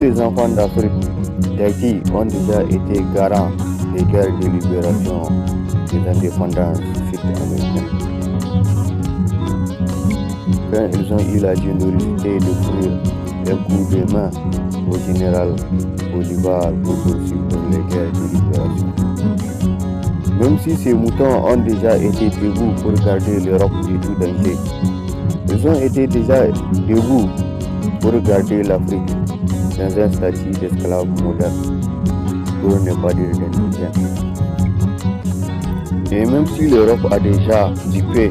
Les enfants d'Afrique d'Haïti ont déjà été garants des guerres de libération des indépendances sud-américaines. Quand ils ont eu la générosité d'offrir un coup de main au général Bolivar pour poursuivre les guerres de libération. Même si ces moutons ont déjà été debout pour garder l'Europe de tout danger, ils ont été déjà debout pour garder l'Afrique dans un statut d'esclave moderne, pour ne pas dire d'indien. Et même si l'Europe a déjà dupé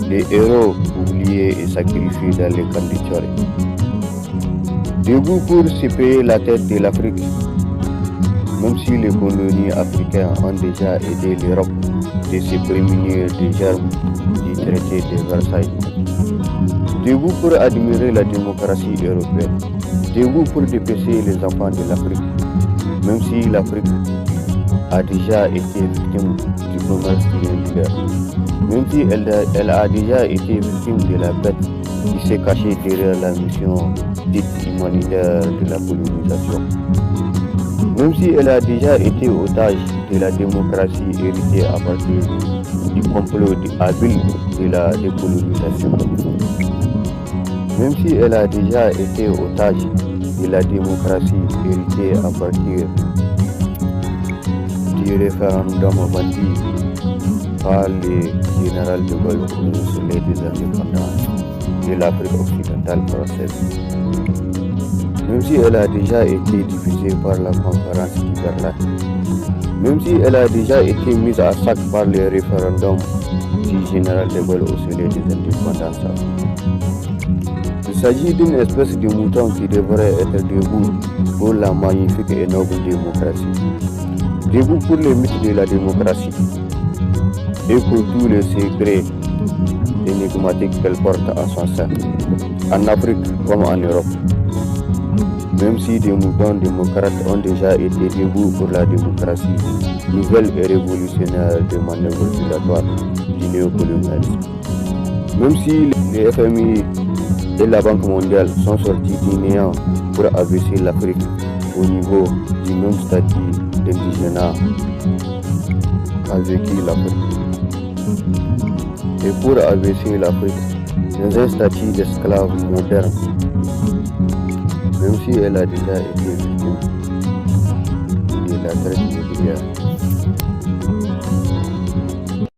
les héros oubliés et sacrifiés dans les camps de Tchoré, debout pour se payer la tête de l'Afrique, même si les colonies africaines ont déjà aidé l'Europe de se prémunir des germes du traité de Versailles. Debout pour admirer la démocratie européenne, debout pour dépêcher les enfants de l'Afrique, même si l'Afrique a déjà été victime du commerce triangulaire, même si elle a déjà été victime de la bête qui s'est cachée derrière la mission dite humanitaire de la colonisation, même si elle a déjà été otage de la démocratie héritée à partir du complot habile de la décolonisation, même si elle a déjà été otage de la démocratie héritée à partir du référendum vendu par le général de Gaulle au soleil des indépendances de l'Afrique occidentale française, même si elle a déjà été diffusée par la conférence de Berlin, même si elle a déjà été mise à sac par le référendum du général de Gaulle au soleil des indépendances. Il s'agit d'une espèce de mouton qui devrait être debout pour la magnifique et noble démocratie, debout pour les mythes de la démocratie et pour tous les secrets énigmatiques qu'elle porte en son sein, en Afrique comme en Europe. Même si des moutons démocrates ont déjà été debout pour la démocratie, nouvelle et révolutionnaire des manœuvres dilatoires du néocolonialisme. Même si les FMI et la Banque mondiale sont sortis du néant pour abaisser l'Afrique au niveau du même statut d'indigénat qu'a vécu l'Afrique, et pour abaisser l'Afrique dans un statut d'esclave moderne, même si elle a déjà été victime de la traite négrière,